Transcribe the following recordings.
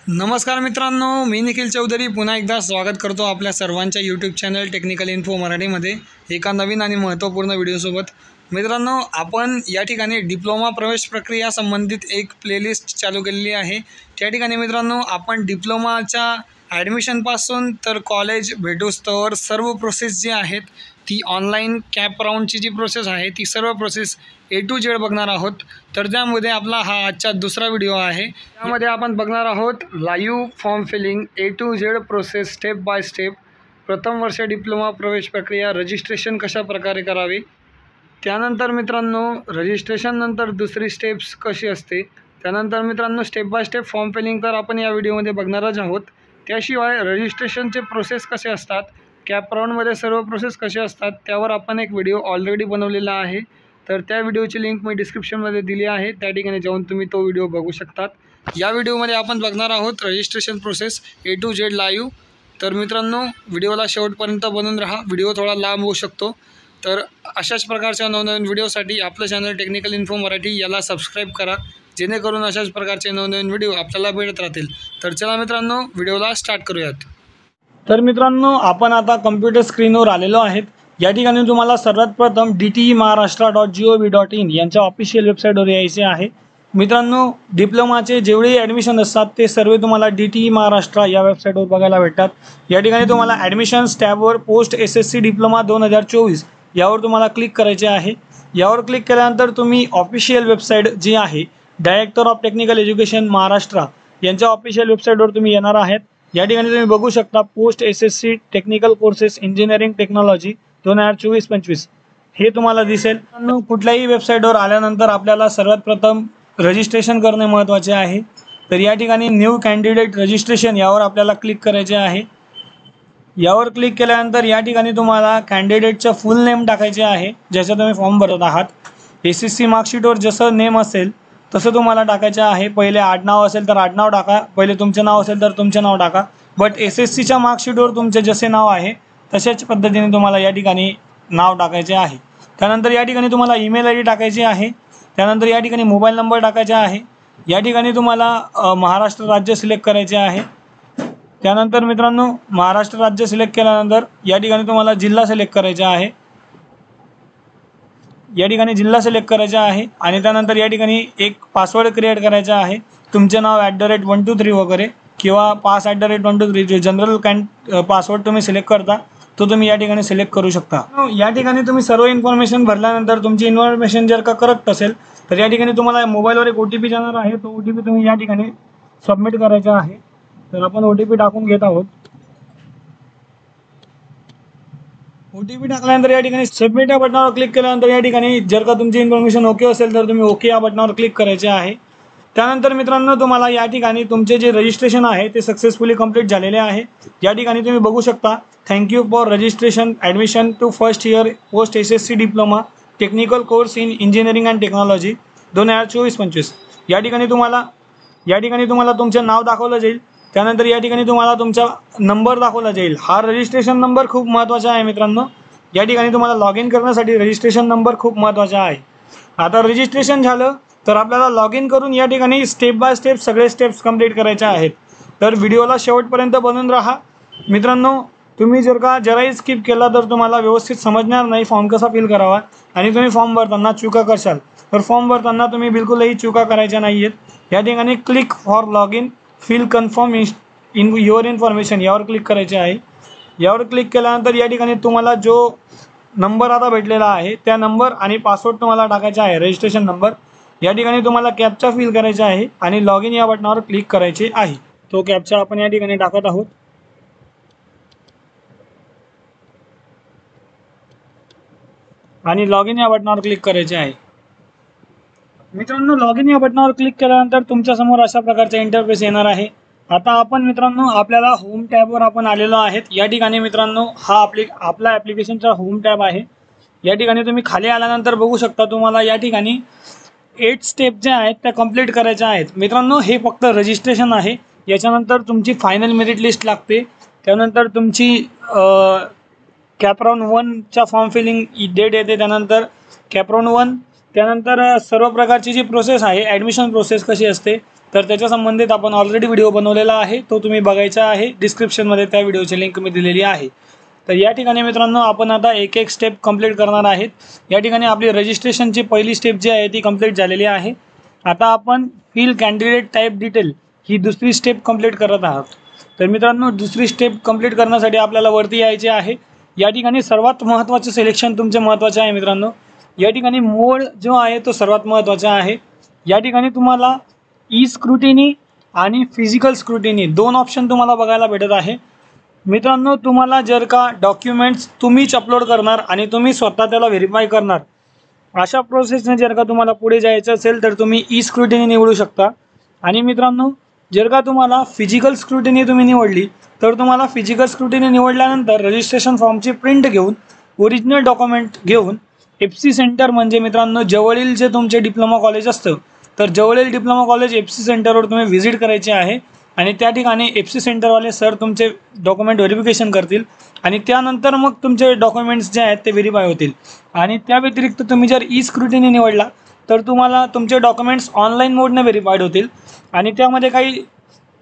नमस्कार मित्रांनो, मी निखिल चौधरी पुन्हा एकदा स्वागत करतो आपल्या सर्वांच्या यूट्यूब चॅनल टेक्निकल इन्फो मराठीमध्ये एका नवीन आणि महत्त्वपूर्ण व्हिडिओसोबत। मित्रांनो, आपण या ठिकाणी डिप्लोमा प्रवेश प्रक्रिया संबंधित एक प्लेलिस्ट चालू केलेली आहे। त्या ठिकाणी मित्रांनो, आपण डिप्लोमाच्या ॲडमिशनपासून तर कॉलेज भेटूस्तवर सर्व प्रोसेस जी आहेत ती ऑनलाईन कॅप राऊंडची जी प्रोसेस आहे ती सर्व प्रोसेस A to Z बघणार आहोत। तर त्यामध्ये आपला हा आजचा दुसरा व्हिडिओ आहे। त्यामध्ये आपण बघणार आहोत live form filling A to Z process step by step. प्रथम वर्ष डिप्लोमा प्रवेश प्रक्रिया रजिस्ट्रेशन कशा प्रकारे करावे, त्यानंतर मित्रांनो रजिस्ट्रेशन नंतर दुसरी स्टेप्स कशी असते, त्यानंतर मित्रांनो step by step form filling तर आपण या व्हिडिओमध्ये बघणारच आहोत। त्याशिवाय रजिस्ट्रेशनचे प्रोसेस कसे असतात, कॅप राऊंडमध्ये सर्व प्रोसेस कसे असतात त्यावर आपण एक व्हिडिओ ऑलरेडी बनवलेला आहे। तर त्या व्हिडिओची लिंक मी डिस्क्रिप्शनमध्ये दिली आहे, त्या ठिकाणी जाऊन तुम्ही तो व्हिडिओ बघू शकतात। या व्हिडिओमध्ये आपण बघणार आहोत registration process A to Z live. तर मित्रांनो, व्हिडिओला शेवटपर्यंत बनून राहा, व्हिडिओ थोडा लांब होऊ शकतो। तर अशाच प्रकारच्या नवनवीन व्हिडिओसाठी आपलं चॅनल टेक्निकल इन्फो मराठी याला सबस्क्राईब करा, जेणेकरून अशाच प्रकारचे नवनवीन व्हिडिओ आपल्याला भेटत राहतील। तर चला मित्रांनो, व्हिडिओला स्टार्ट करूयात। तर मित्रांनो, आपण आता कम्प्युटर स्क्रीनवर आलेलो आहेत। या ठिकाणी तुम्हाला सर्वात प्रथम dtemaharaashtra.gov.in यांच्या ऑफिशियल वेबसाईटवर यायचे आहे। मित्रांनो, डिप्लोमाचे जेवढे ॲडमिशन असतात ते सर्व तुम्हाला DTE महाराष्ट्र या वेबसाईटवर बघायला भेटतात। या ठिकाणी तुम्हाला ॲडमिशन्स टॅबवर पोस्ट SSC डिप्लोमा 2024 यावर तुम्हाला क्लिक करायचे आहे। यावर क्लिक केल्यानंतर तुम्ही ऑफिशियल वेबसाईट जी आहे director of technical education Maharashtra यांच्या ऑफिशियल वेबसाईटवर तुम्ही येणार आहेत। या ठिकाणी तुम्ही बघू शकता post SSC technical courses engineering technology 2024-25 हे तुम्हाला दिसेल। कुठल्याही वेबसाईटवर आल्यानंतर आपल्याला सर्वात प्रथम रजिस्ट्रेशन करणे महत्त्वाचे आहे। तर या ठिकाणी न्यू कॅन्डिडेट रजिस्ट्रेशन यावर आपल्याला क्लिक करायचे आहे। यावर क्लिक केल्यानंतर या ठिकाणी तुम्हाला कॅन्डिडेटचा फुल नेम टाकायचे आहे, ज्याचा तुम्ही फॉर्म भरत आहात। SSC मार्कशीटवर जसं नेम असेल तसं तुम्हाला टाकायचं आहे। पहिले आडनाव असेल तर आडनाव टाका, पहिले तुमचे नाव असेल तर तुमचे नाव टाका। बट SSCच्या मार्कशीटवर तुमचे जसे नाव आहे तशाच पद्धतीने तुम्हाला या ठिकाणी नाव टाकायचे आहे। त्यानंतर या ठिकाणी तुम्हाला ईमेल ID टाकायची आहे। त्यानंतर या ठिकाणी मोबाईल नंबर टाकायचा आहे। या ठिकाणी तुम्हाला महाराष्ट्र राज्य सिलेक्ट करायचे आहे। त्यानंतर मित्रांनो, महाराष्ट्र राज्य सिलेक्ट केल्यानंतर या ठिकाणी तुम्हाला जिल्हा सिलेक्ट करायचा आहे। या ठिकाणी जिल्हा सिलेक्ट करायचा आहे आणि त्यानंतर या ठिकाणी एक पासवर्ड क्रिएट करायचा आहे। तुमचे नाव @123 वगैरे किंवा पास @123 जो जनरल पासवर्ड तुम्ही सिलेक्ट करता तो तुम्ही या ठिकाणी सिलेक्ट करू शकता। या ठिकाणी तुम्ही सर्व इन्फॉर्मेशन भरल्यानंतर तुमची इन्फॉर्मेशन जर का करेक्ट असेल तर या ठिकाणी तुम्हाला मोबाईलवर एक OTP जाणार आहे। तो OTP तुम्ही या ठिकाणी सबमिट करायचा आहे। तर आपण OTP टाकून घेत आहोत। OTP टाकल्यानंतर या ठिकाणी सबमिट या बटनावर क्लिक केल्यानंतर या ठिकाणी जर का तुमची इन्फॉर्मेशन ओके असेल तर तुम्ही ओके या बटनावर क्लिक करायचे आहे। त्यानंतर मित्रांनो, तुम्हाला या ठिकाणी तुमचे जे रजिस्ट्रेशन आहे ते सक्सेसफुली कंप्लीट झालेले आहे। या ठिकाणी तुम्ही बघू शकता thank you for registration admission to first year post SSC diploma technical course in engineering and technology 2024-25 या ठिकाणी तुम्हाला तुमचे नाव दाखवलं जाईल। त्यानंतर या ठिकाणी तुम्हाला तुमचा नंबर दाखवला जाईल। हा रजिस्ट्रेशन नंबर खूप महत्त्वाचा आहे मित्रांनो। या ठिकाणी तुम्हाला लॉग इन करण्यासाठी रजिस्ट्रेशन नंबर खूप महत्त्वाचा आहे। आता रजिस्ट्रेशन झालं तर आपल्याला लॉग इन करून या ठिकाणी स्टेप बाय स्टेप सगळे स्टेप्स कंप्लीट करायचे आहेत। तर व्हिडिओला शेवटपर्यंत बनून राहा मित्रांनो। तुम्ही जर का जराही स्किप केला तर तुम्हाला व्यवस्थित समजणार नाही फॉर्म कसा फिल करावा आणि तुम्ही फॉर्म भरताना चुका करशाल। तर फॉर्म भरताना तुम्ही बिलकुलही चुका करायच्या नाही आहेत। या ठिकाणी click for log in fill confirm in your information यावर क्लिक करायचे आहे। यावर क्लिक केल्यानंतर या ठिकाणी तुम्हाला जो नंबर आता भेटलेला आहे त्या नंबर आणि पासवर्ड तुम्हाला टाकायचा आहे, रजिस्ट्रेशन नंबर। या ठिकाणी तुम्हाला कॅप्चा फिल करायचा आहे आणि लॉग इन या बटनावर क्लिक करायचे आहे। तो कॅप्चा आपण या ठिकाणी टाकत आहोत आणि लॉग इन या बटनावर क्लिक करायचे आहे। मित्रांनो, लॉग इन या बटनावर क्लिक केल्यानंतर तुमच्यासमोर अशा प्रकारचा इंटरफेस येणार आहे। आता आपण मित्रांनो आपल्याला होम टॅबवर आपण आलेलो आहेत। या ठिकाणी मित्रांनो हा आपला ॲप्लिकेशनचा होम टॅब आहे। या ठिकाणी तुम्ही खाली आल्यानंतर बघू शकता तुम्हाला या ठिकाणी 8 स्टेप जे आहेत त्या कंप्लीट करायच्या आहेत। मित्रांनो, हे फक्त रजिस्ट्रेशन आहे। याच्यानंतर तुमची फायनल मेरिट लिस्ट लागते। त्यानंतर तुमची कॅप राऊंड 1चा फॉर्म फिलिंग डेट येते। त्यानंतर कॅप राऊंड 1 त्यानंतर सर्व प्रकारची जी प्रोसेस आहे ॲडमिशन प्रोसेस कशी असते तर त्याच्या संबंधित आपण ऑलरेडी व्हिडिओ बनवलेला आहे, तो तुम्ही बघायचा आहे. डिस्क्रिप्शनमध्ये त्या व्हिडिओची लिंक मी दिलेली आहे. तर या ठिकाणी मित्रांनो आपण आता एक एक स्टेप कंप्लीट करणार आहेत. या ठिकाणी आपली रजिस्ट्रेशनची पहिली स्टेप जी आहे ती कंप्लीट झालेली आहे. आता आपण फिल कॅन्डिडेट टाईप डिटेल ही दुसरी स्टेप कंप्लीट करत आहोत. तर मित्रांनो दुसरी स्टेप कंप्लीट करण्यासाठी आपल्याला वरती यायचे आहे. या ठिकाणी सर्वात महत्त्वाचं सिलेक्शन तुमचे महत्त्वाचे आहे मित्रांनो. या ठिकाणी मोड जो आहे तो सर्वात महत्त्वाचा आहे. या ठिकाणी तुम्हाला ई स्क्रुटिनी आणि फिजिकल स्क्रुटिनी दोन ऑप्शन तुम्हाला बघायला भेटत आहे. मित्रांनो तुम्हाला जर का डॉक्युमेंट्स तुम्हीच अपलोड करणार आणि तुम्ही स्वतः त्याला व्हेरीफाय करणार अशा प्रोसेसने जर का तुम्हाला पुढे जायचं असेल तर तुम्ही ई स्क्रुटिनी निवडू शकता. आणि मित्रांनो जर का तुम्हाला फिजिकल स्क्रुटिनी तुम्ही निवडली तर तुम्हाला फिजिकल स्क्रुटिनी निवडल्यानंतर रजिस्ट्रेशन फॉर्मची प्रिंट घेऊन ओरिजिनल डॉक्युमेंट घेऊन FC सेंटर म्हणजे मित्रांनो जवळील जे तुमचे डिप्लोमा कॉलेज असतं तर जवळील डिप्लोमा कॉलेज FC सेंटरवर तुम्ही व्हिजिट करायचे आहे. आणि त्या ठिकाणी FC सेंटरवाले सर तुमचे डॉक्युमेंट व्हेरिफिकेशन करतील आणि त्यानंतर मग तुमचे डॉक्युमेंट्स जे आहेत ते व्हेरीफाय होतील. आणि त्या व्यतिरिक्त तुम्ही जर ई स्क्रुटिनी निवडला तर तुम्हाला तुमचे डॉक्युमेंट्स ऑनलाईन मोडने व्हेरीफाईड होतील. आणि त्यामध्ये काही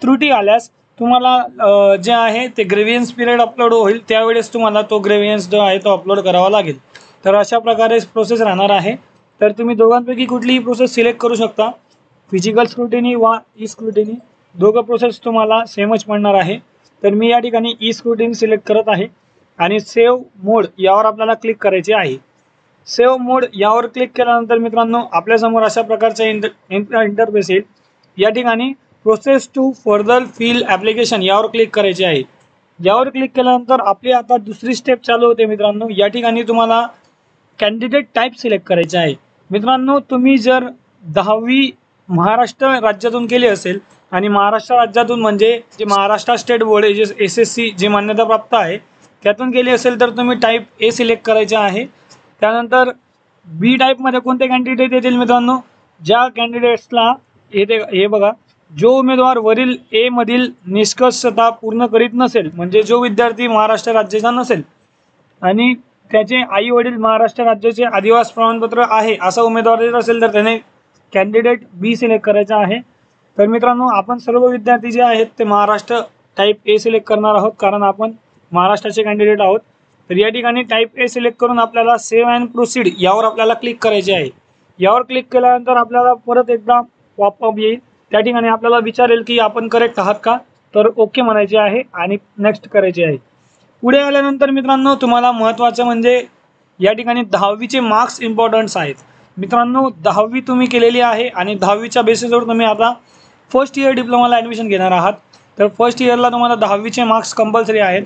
त्रुटी आल्यास तुम्हाला जे आहे ते ग्रेव्हियन्स पिरियड अपलोड होईल, त्यावेळेस तुम्हाला तो ग्रेव्हियन्स जो आहे तो अपलोड करावा लागेल. तर अशा प्रकारे प्रोसेस राहणार आहे. तर तुम्ही दोघांपैकी कुठलीही प्रोसेस सिलेक्ट करू शकता, फिजिकल स्क्रुटिनी वा ई स्क्रुटिनी. दोघं प्रोसेस तुम्हाला सेमच पडणार आहे. तर मी या ठिकाणी ई स्क्रुटिनी सिलेक्ट करत आहे आणि सेव्ह मोड यावर आपल्याला क्लिक करायचे आहे. सेव्ह मोड यावर क्लिक केल्यानंतर मित्रांनो आपल्यासमोर अशा प्रकारचा इंटरफेस येईल. या ठिकाणी process to further fill application यावर क्लिक करायचे आहे. यावर क्लिक केल्यानंतर आपली आता दुसरी स्टेप चालू होते मित्रांनो. या ठिकाणी तुम्हाला कॅन्डिडेट टाईप सिलेक्ट करायचे आहे. मित्रांनो तुम्ही जर 10वी महाराष्ट्र राज्यातून केली असेल आणि महाराष्ट्र राज्यातून म्हणजे जे महाराष्ट्र स्टेट बोर्ड आहे जे SSC जी मान्यता प्राप्त आहे त्यातून केली असेल तर तुम्ही टाईप A सिलेक्ट करायचे आहे. त्यानंतर B टाईपमध्ये कोणते कॅन्डिडेट येतील मित्रांनो, ज्या कॅन्डिडेट्सला हे बघा, जो उमेदवार वरील A मधील निष्कर्षता पूर्ण करीत नसेल म्हणजे जो विद्यार्थी महाराष्ट्र राज्याचा नसेल आणि त्याचे आई वडील महाराष्ट्र राज्याचे आदिवासी प्रमाणपत्र आहे असा उमेदवार जर असेल तर त्याने कॅन्डिडेट B सिलेक्ट करायचा आहे. तर मित्रांनो आपण सर्व विद्यार्थी जे आहेत ते महाराष्ट्र टाईप A सिलेक्ट करणार आहोत कारण आपण महाराष्ट्राचे कॅन्डिडेट आहोत. तर या ठिकाणी टाईप A सिलेक्ट करून आपल्याला सेव्ह अँड प्रोसीड यावर आपल्याला क्लिक करायचे आहे. यावर क्लिक केल्यानंतर आपल्याला परत एकदा पॉपअप येईल. त्या ठिकाणी आपल्याला विचारेल की आपण करेक्ट आहात का, तर ओके म्हणायचे आहे आणि नेक्स्ट करायचे आहे. पुढे आल्यानंतर मित्रांनो तुम्हाला महत्त्वाचं म्हणजे या ठिकाणी 10वीचे मार्क्स इम्पॉर्टन्स आहेत. मित्रांनो 10वी तुम्ही केलेली आहे आणि 10वीच्या बेसिसवर तुम्ही आता फर्स्ट इयर डिप्लोमाला ॲडमिशन घेणार आहात. तर फर्स्ट इयरला तुम्हाला 10वीचे मार्क्स कंपल्सरी आहेत.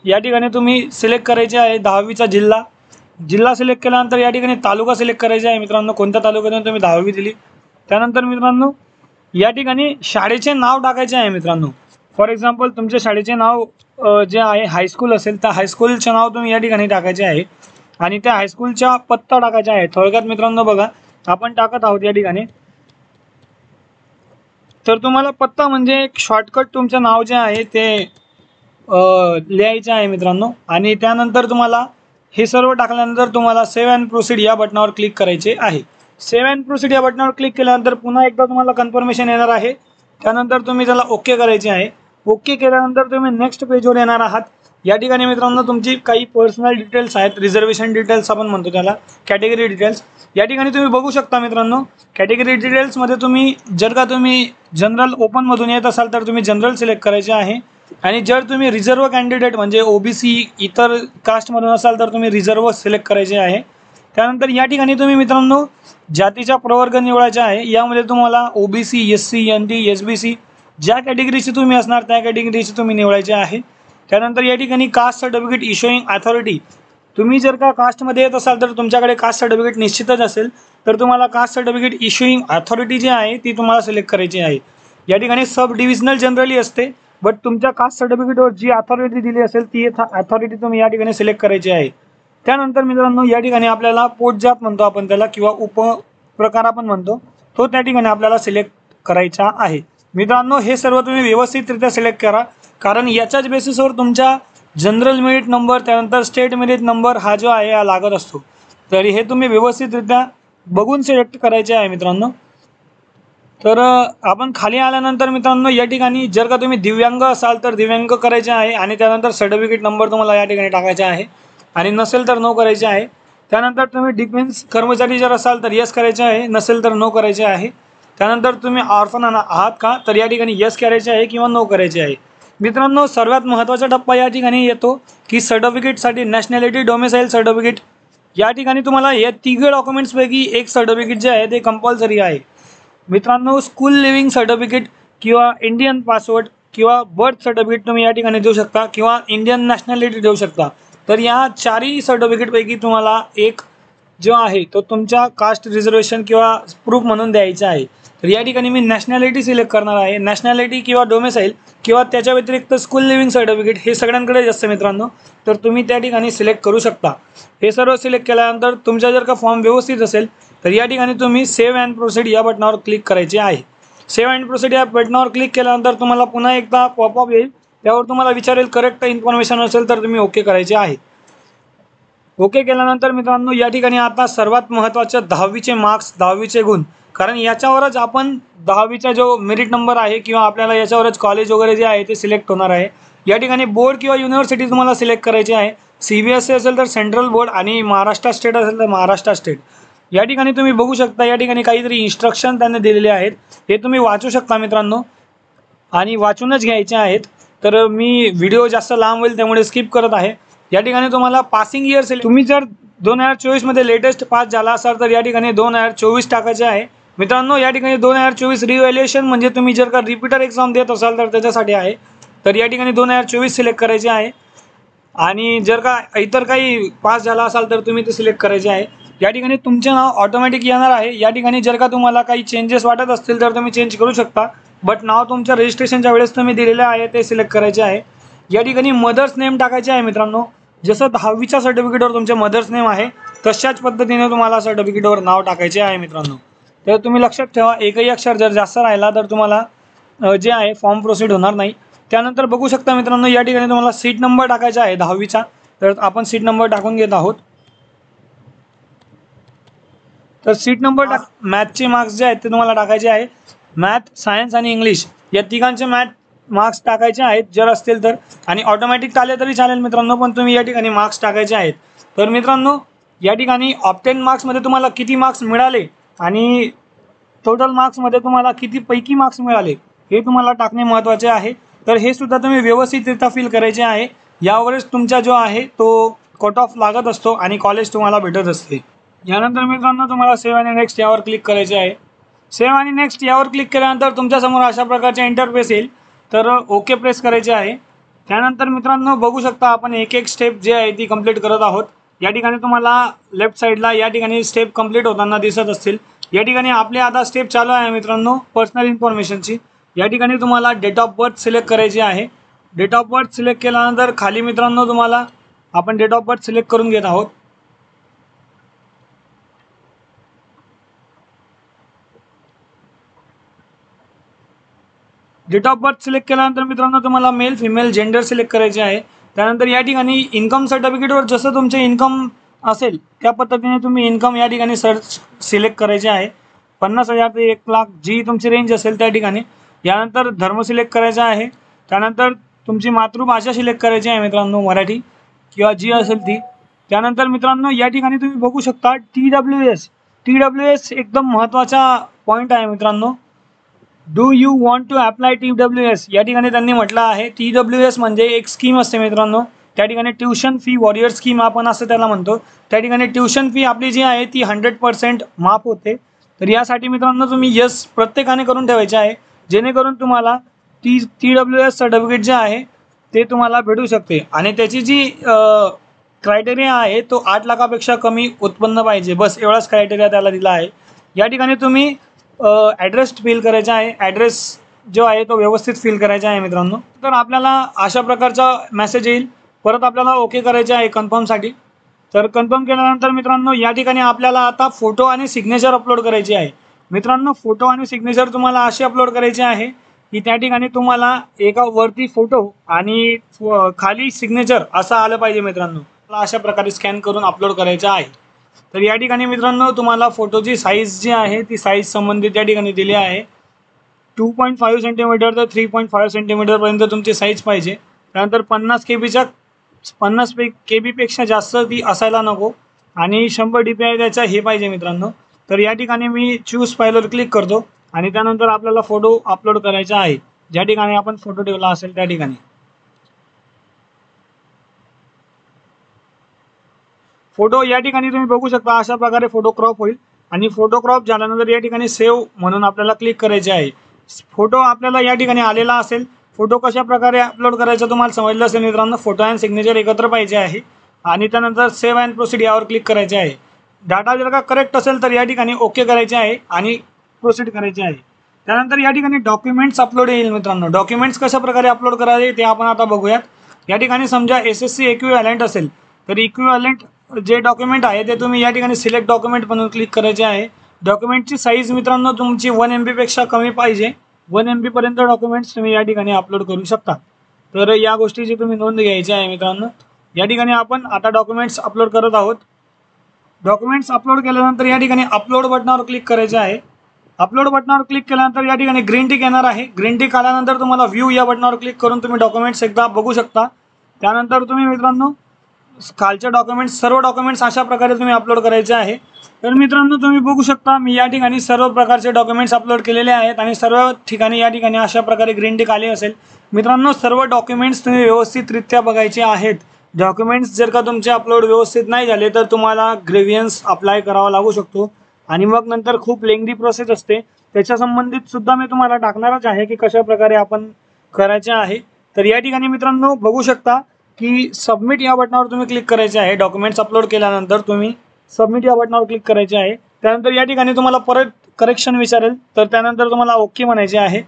या ठिकाणी तुम्ही सिलेक्ट करायचे आहे 10वीचा जिल्हा सिलेक्ट केल्यानंतर या ठिकाणी तालुका सिलेक्ट करायचा आहे मित्रांनो, कोणत्या तालुक्यातून तुम्ही 10वी दिली. त्यानंतर मित्रांनो या ठिकाणी शाळेचे नाव टाकायचे आहे मित्रांनो. फॉर एक्झाम्पल तुमच्या शाळेचे नाव जे आहे हायस्कूल असेल तर हायस्कूलचे नाव तुम्ही या ठिकाणी टाकायचे आहे आणि त्या हायस्कूलचा पत्ता टाकायचा आहे. थोडक्यात मित्रांनो बघा आपण टाकत आहोत या ठिकाणी. तर तुम्हाला पत्ता म्हणजे एक शॉर्टकट तुमचं नाव जे आहे ते लिहायचं आहे मित्रांनो. आणि त्यानंतर तुम्हाला हे सर्व टाकल्यानंतर तुम्हाला सेव्ह अँड प्रोसीड या बटनावर क्लिक करायचे आहे. सेव्ह अँड प्रोसीड या बटनावर क्लिक केल्यानंतर पुन्हा एकदा तुम्हाला कन्फर्मेशन येणार आहे. त्यानंतर तुम्ही त्याला ओके करायचे आहे. ओके केल्यानंतर तुम्ही नेक्स्ट पेजवर येणार आहात. या ठिकाणी मित्रांनो तुमची काही पर्सनल डिटेल्स आहेत, रिझर्वेशन डिटेल्स आपण म्हणतो त्याला, कॅटेगरी डिटेल्स. या ठिकाणी तुम्ही बघू शकता मित्रांनो कॅटेगरी डिटेल्समध्ये तुम्ही जर का तुम्ही जनरल ओपनमधून येत असाल तर तुम्ही जनरल सिलेक्ट करायचे आहे. आणि जर तुम्ही रिझर्व कॅन्डिडेट म्हणजे OBC इतर कास्टमधून असाल तर तुम्ही रिझर्व सिलेक्ट करायचे आहे. त्यानंतर या ठिकाणी तुम्ही मित्रांनो जातीचा प्रवर्ग निवडायचा आहे. यामध्ये तुम्हाला OBC SC NT SBC ज्या कॅटेगरीचे तुम्ही असणार त्या कॅटेगरीचे तुम्ही निवडायचे आहे. त्यानंतर या ठिकाणी कास्ट सर्टिफिकेट इश्युइंग अथॉरिटी, तुम्ही जर का कास्टमध्ये येत असाल तर तुमच्याकडे कास्ट सर्टिफिकेट निश्चितच असेल तर तुम्हाला कास्ट सर्टिफिकेट इश्युइंग अथॉरिटी जी आहे ती तुम्हाला सिलेक्ट करायची आहे. या ठिकाणी सब डिव्हिजनल जनरली असते बट तुमच्या कास्ट सर्टिफिकेटवर जी अथॉरिटी दिली असेल ती अथॉरिटी तुम्ही या ठिकाणी सिलेक्ट करायची आहे. त्यानंतर मित्रांनो या ठिकाणी आपल्याला पोटजात म्हणतो आपण त्याला किंवा उपप्रकार आपण म्हणतो तो त्या ठिकाणी आपल्याला सिलेक्ट करायचा आहे. मित्रांनो हे सर्व तुम्ही व्यवस्थितरित्या सिलेक्ट करा कारण याच्याच बेसिसवर तुमच्या जनरल मेरिट नंबर त्यानंतर स्टेट मेरिट नंबर हा जो आहे हा लागत असतो. तर हे तुम्ही व्यवस्थितरित्या बघून सिलेक्ट करायचे आहे मित्रांनो. तर आपण खाली आल्यानंतर मित्रांनो या ठिकाणी जर का तुम्ही दिव्यांग असाल तर दिव्यांग करायचे आहे आणि त्यानंतर सर्टिफिकेट नंबर तुम्हाला या ठिकाणी टाकायचा आहे आणि नसेल तर नो करायचे आहे। त्यानंतर तुम्ही डिफेन्स कर्मचारी जर असाल तर यस करायचे आहे, नसेल तर नो करायचे आहे। त्यानंतर तुम्ही ऑर्फन आहात का तर या ठिकाणी यस करायचे आहे किंवा नो करायचे आहे। मित्रांनो सर्वात महत्त्वाचा टप्पा या ठिकाणी येतो की सर्टिफिकेटसाठी नॅशनॅलिटी डोमेसाईल सर्टिफिकेट या ठिकाणी तुम्हाला या तिघ डॉक्युमेंट्सपैकी एक सर्टिफिकेट जे आहे ते कंपल्सरी आहे। मित्रांनो स्कूल लिव्हिंग सर्टिफिकेट किंवा इंडियन पासपोर्ट किंवा बर्थ सर्टिफिकेट तुम्ही या ठिकाणी देऊ शकता किंवा इंडियन नॅशनॅलिटी देऊ शकता। तर या चारही सर्टिफिकेटपैकी तुम्हाला एक जो आहे तो तुमच्या कास्ट रिझर्वेशन किंवा प्रूफ म्हणून द्यायचा आहे। तर या ठिकाणी मी नॅशनॅलिटी सिलेक्ट करणार आहे। नॅशनॅलिटी किंवा डोमेसाईल किंवा त्याच्या व्यतिरिक्त स्कूल लिव्हिंग सर्टिफिकेट हे सगळ्यांकडेच असतं मित्रांनो, तर तुम्ही त्या ठिकाणी सिलेक्ट करू शकता। हे सर्व सिलेक्ट केल्यानंतर तुमचा जर का फॉर्म व्यवस्थित असेल तर या ठिकाणी तुम्ही सेव्ह अँड प्रोसीड या बटनावर क्लिक करायचे आहे। सेव्ह अँड प्रोसीड या बटनावर क्लिक केल्यानंतर तुम्हाला पुन्हा एकदा पॉपअप येईल, त्यावर तुम्हाला विचारेल करेक्ट इन्फॉर्मेशन असेल तर तुम्ही ओके करायचे आहे। ओके केल्यानंतर मित्रांनो या ठिकाणी आता सर्वात महत्त्वाचं 10वीचे मार्क्स 10वीचे गुण, कारण याच्यावरच आपण 10वीचा जो मेरिट नंबर आहे किंवा आपल्याला याच्यावरच कॉलेज वगैरे जे आहे ते सिलेक्ट होणार आहे। या ठिकाणी बोर्ड किंवा युनिव्हर्सिटी तुम्हाला सिलेक्ट करायची आहे। CBSE असेल तर सेंट्रल बोर्ड आणि महाराष्ट्र स्टेट असेल तर महाराष्ट्र स्टेट। या ठिकाणी तुम्ही बघू शकता या ठिकाणी काहीतरी इन्स्ट्रक्शन त्यांनी दिलेले आहेत, हे तुम्ही वाचू शकता मित्रांनो आणि वाचूनच घ्यायचे आहेत। तर मी व्हिडिओ जास्त लांब होईल त्यामुळे स्किप करत आहे। या ठिकाणी तुम्हाला पासिंग इयर तुम्ही जर 2024 मध्ये लेटेस्ट पास झाला असाल तर या ठिकाणी 2024 टाकायचे आहे। मित्रांनो या ठिकाणी 2024 रिव्हॅल्युएशन म्हणजे तुम्ही जर का रिपीटर एक्झाम देत असाल तर त्याच्यासाठी आहे, तर या ठिकाणी 2024 सिलेक्ट करायचे आहे आणि जर का इतर काही पास झाला असाल तर तुम्ही ते सिलेक्ट करायचे आहे। या ठिकाणी तुमचे नाव ऑटोमॅटिक येणार आहे। या ठिकाणी जर का तुम्हाला काही चेंजेस वाटत असतील तर तुम्ही चेंज करू शकता, बट नाव तुमच्या रजिस्ट्रेशनच्या वेळेस तुम्ही दिलेले आहे ते सिलेक्ट करायचे आहे। या ठिकाणी मदर्स नेम टाकायचे आहे मित्रांनो, जसं 10वीच्या सर्टिफिकेटवर तुमचे मदर्स नेम आहे तशाच पद्धतीने तुम्हाला सर्टिफिकेटवर नाव टाकायचे आहे मित्रांनो। तर तुम्ही लक्षात ठेवा एकही अक्षर जर जास्त राहिला तर तुम्हाला जे आहे फॉर्म प्रोसीड होणार नाही। त्यानंतर बघू शकता मित्रांनो या ठिकाणी तुम्हाला सीट नंबर टाकायचा आहे 10वीचा, तर आपण सीट नंबर टाकून घेत आहोत। तर सीट नंबर मॅथचे मार्क्स जे आहेत ते तुम्हाला टाकायचे आहे। मॅथ सायन्स आणि इंग्लिश या तिघांचे मार्क्स टाकायचे आहेत जर असतील तर, आणि ऑटोमॅटिक आले तरी चालेल मित्रांनो, पण तुम्ही या ठिकाणी मार्क्स टाकायचे आहेत। तर मित्रांनो या ठिकाणी ऑब्टेन मार्क्समध्ये तुम्हाला किती मार्क्स मिळाले आणि टोटल मार्क्समध्ये तुम्हाला किती पैकी मार्क्स मिळाले हे तुम्हाला टाकणे महत्त्वाचे आहे। तर हे सुद्धा तुम्ही व्यवस्थितरित्या फिल करायचे आहे, यावरच तुमचा जो आहे तो कट ऑफ लागत असतो आणि कॉलेज तुम्हाला भेटत असते। यानंतर मित्रांनो तुम्हाला सेव्ह आणि नेक्स्ट यावर क्लिक करायचे आहे। सेव्ह आणि नेक्स्ट यावर क्लिक केल्यानंतर तुमच्यासमोर अशा प्रकारचे इंटरफेस येईल, तर ओके प्रेस करायचे आहे। त्यानंतर मित्रांनो बघू शकता आपण एक एक स्टेप जे आहे ती कंप्लीट करत आहोत। या ठिकाणी तुम्हाला लेफ्ट साईडला या ठिकाणी स्टेप कंप्लीट होताना दिसत असतील। या ठिकाणी आपले आता स्टेप चालू आहे मित्रांनो पर्सनल इन्फॉर्मेशनची। या ठिकाणी तुम्हाला डेट ऑफ बर्थ सिलेक्ट करायची आहे। डेट ऑफ बर्थ सिलेक्ट केल्यानंतर खाली मित्रांनो तुम्हाला आपण डेट ऑफ बर्थ सिलेक्ट करून घेत आहोत। डेट ऑफ बर्थ सिलेक्ट केल्यानंतर मित्रांनो तुम्हाला मेल फिमेल जेंडर सिलेक्ट करायचे आहे। त्यानंतर या ठिकाणी इन्कम सर्टिफिकेटवर जसं तुमचे इन्कम असेल त्या पद्धतीने तुम्ही इन्कम या ठिकाणी सिलेक्ट करायचे आहे। 50,000 ते 1,00,000 जी तुमची रेंज असेल त्या ठिकाणी। यानंतर धर्म सिलेक्ट करायचा आहे। त्यानंतर तुमची मातृभाषा सिलेक्ट करायची आहे मित्रांनो, मराठी किंवा जी असेल ती। त्यानंतर मित्रांनो या ठिकाणी तुम्ही बघू शकता TWS एकदम महत्त्वाचा पॉईंट आहे मित्रांनो। Do you want to apply TWS या ठिकाणी त्यांनी म्हटलं आहे। TWS म्हणजे एक स्कीम असते मित्रांनो, त्या ठिकाणी ट्युशन फी वॉरियर स्कीम आपण असं त्याला म्हणतो। त्या ठिकाणी ट्युशन फी आपली जी आहे ती 100% माफ होते। तर यासाठी मित्रांनो तुम्ही यस प्रत्येकाने करून ठेवायचे आहे, जेणेकरून तुम्हाला TWS सर्टिफिकेट जे आहे ते तुम्हाला भेटू शकते आणि त्याची जी क्रायटेरिया आहे तो 8 लाखापेक्षा कमी उत्पन्न पाहिजे, बस एवढाच क्रायटेरिया त्याला दिला आहे। या ठिकाणी तुम्ही ॲड्रेस फिल करायचा आहे, ॲड्रेस जो आहे तो व्यवस्थित फिल करायचा आहे मित्रांनो। तर आपल्याला अशा प्रकारचा मेसेज येईल, परत आपल्याला ओके करायचे आहे कन्फर्मसाठी। तर कन्फर्म केल्यानंतर मित्रांनो या ठिकाणी आपल्याला आता फोटो आणि सिग्नेचर अपलोड करायची आहे। मित्रांनो फोटो आणि सिग्नेचर तुम्हाला असे अपलोड करायचे आहे की त्या ठिकाणी तुम्हाला एका वरती फोटो आणि खाली सिग्नेचर असं आलं पाहिजे मित्रांनो। अशा प्रकारे स्कॅन करून अपलोड करायचं आहे। तर या ठिकाणी मित्रांनो तुम्हाला फोटोची साईज जी आहे ती साईज संबंधित या ठिकाणी दिली आहे। 2.5 सेंटीमीटर तर 3.5 सेंटीमीटरपर्यंत तुमची साईज पाहिजे. त्यानंतर 50 KB पेक्षा जास्त ती असायला नको आणि 100 DPI त्याचा हे पाहिजे मित्रांनो. तर या ठिकाणी मी चूज फाईलवर क्लिक करतो आणि त्यानंतर आपल्याला फोटो अपलोड करायचा आहे. ज्या ठिकाणी आपण फोटो ठेवला असेल त्या ठिकाणी फोटो या ठिकाणी तुम्ही बघू शकता अशा प्रकारे फोटो क्रॉप होईल आणि फोटो क्रॉप झाल्यानंतर या ठिकाणी सेव्ह म्हणून आपल्याला क्लिक करायचे आहे. फोटो आपल्याला या ठिकाणी आलेला असेल. फोटो कशा प्रकारे अपलोड करायचा तुम्हाला समजलं असेल मित्रांनो. फोटो अँड सिग्नेचर एकत्र पाहिजे आहे आणि त्यानंतर सेव्ह अँड प्रोसीड यावर क्लिक करायचे आहे. डाटा जर का करेक्ट असेल तर या ठिकाणी ओके करायचे आहे आणि प्रोसीड करायचे आहे. त्यानंतर या ठिकाणी डॉक्युमेंट्स अपलोड येईल मित्रांनो. डॉक्युमेंट्स कशा प्रकारे अपलोड करायचे ते आपण आता बघूयात. या ठिकाणी समजा SSC इक्विव्हॅलंट असेल तर इक्विव्हॅलंट जे डॉक्युमेंट आहे ते तुम्ही या ठिकाणी सिलेक्ट डॉक्युमेंट म्हणून क्लिक करायचे आहे. डॉक्युमेंटची साईज मित्रांनो तुमची 1 MB पेक्षा कमी पाहिजे. 1 MB पर्यंत डॉक्युमेंट्स तुम्ही या ठिकाणी अपलोड करू शकता. तर या गोष्टीची तुम्ही नोंद घ्यायची आहे मित्रांनो. या ठिकाणी आपण आता डॉक्युमेंट्स अपलोड करत आहोत. डॉक्युमेंट्स अपलोड केल्यानंतर या ठिकाणी अपलोड बटनावर क्लिक करायचे आहे. अपलोड बटनावर क्लिक केल्यानंतर या ठिकाणी ग्रीन टिक येणार आहे. ग्रीन टिक आल्यानंतर तुम्हाला व्ह्यू या बटनावर क्लिक करून तुम्ही डॉक्युमेंट्स एकदा बघू शकता. त्यानंतर तुम्ही मित्रांनो खालचे डॉक्युमेंट्स सर्व डॉक्युमेंट्स अशा प्रकारे तुम्ही अपलोड करायचे आहे. तर मित्रांनो तुम्ही बघू शकता मी या ठिकाणी सर्व प्रकारचे डॉक्युमेंट्स अपलोड केलेले आहेत आणि सर्व ठिकाणी या ठिकाणी अशा प्रकारे ग्रीन टिक आली असेल. मित्रांनो सर्व डॉक्युमेंट्स तुम्ही व्यवस्थितरित्या बघायचे आहेत. डॉक्युमेंट्स जर का तुमचे अपलोड व्यवस्थित नाही झाले तर तुम्हाला ग्रेव्हियन्स अप्लाय करावा लागू शकतो आणि मग नंतर खूप लेंथी प्रोसेस असते. त्याच्या संबंधित सुद्धा मी तुम्हाला टाकणारच आहे की कशा प्रकारे आपण करायचे आहे. तर या ठिकाणी मित्रांनो बघू शकता की सबमिट या बटनावर तुम्ही क्लिक करायचे आहे. डॉक्युमेंट्स अपलोड केल्यानंतर तुम्ही सबमिट या बटनावर क्लिक करायचे आहे. त्यानंतर या ठिकाणी तुम्हाला परत करेक्शन विचारेल तर त्यानंतर तुम्हाला ओके म्हणायचे आहे.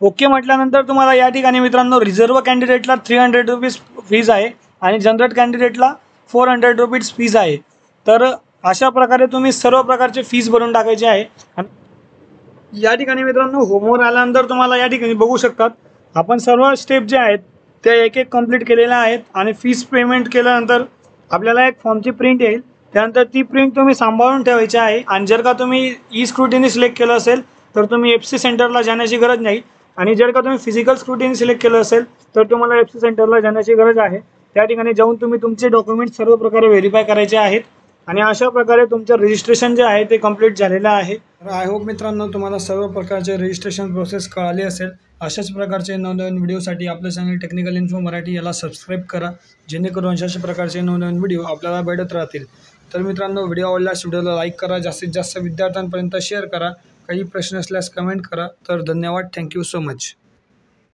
ओके म्हटल्यानंतर तुम्हाला या ठिकाणी मित्रांनो रिझर्व्ह कॅन्डिडेटला 300 रुपीज फीज आहे आणि जनरल कॅन्डिडेटला 400 रुपीज फीज आहे. तर अशा प्रकारे तुम्ही सर्व प्रकारचे फीज भरून टाकायचे आहे. या ठिकाणी मित्रांनो होमवर आल्यानंतर तुम्हाला या ठिकाणी बघू शकतात आपण सर्व स्टेप जे आहेत ते एक एक कंप्लीट केलेल्या आहेत आणि फीस पेमेंट केल्यानंतर आपल्याला एक फॉर्मची प्रिंट येईल. त्यानंतर ती प्रिंट तुम्ही सांभाळून ठेवायची आहे आणि जर का तुम्ही स्क्रुटिनी सिलेक्ट केलं असेल तर तुम्ही FC सेंटरला जाण्याची गरज नाही आणि जर का तुम्ही फिजिकल स्क्रुटिनी सिलेक्ट केलं असेल तर तुम्हाला FC सेंटरला जाण्याची गरज आहे. त्या ठिकाणी जाऊन तुम्ही तुमचे डॉक्युमेंट सर्व प्रकारे व्हेरीफाय करायचे आहेत आणि अशा प्रकारे तुमचं रजिस्ट्रेशन जे आहे ते कंप्लीट झालेलं आहे. तर आय होप मित्रांनो तुम्हाला सर्व प्रकारचे रजिस्ट्रेशन प्रोसेस कळाली असेल. अशाच प्रकारचे नवनवीन व्हिडिओसाठी आपलं चॅनल टेक्निकल इन्फो मराठी याला सबस्क्राईब करा जेणेकरून अशाच प्रकारचे नवनवीन व्हिडिओ आपल्याला भेटत राहतील. तर मित्रांनो व्हिडिओ आवडल्यास व्हिडिओला लाईक करा, जास्तीत जास्त विद्यार्थ्यांपर्यंत शेअर करा. काही प्रश्न असल्यास कमेंट करा. तर धन्यवाद. Thank you so much.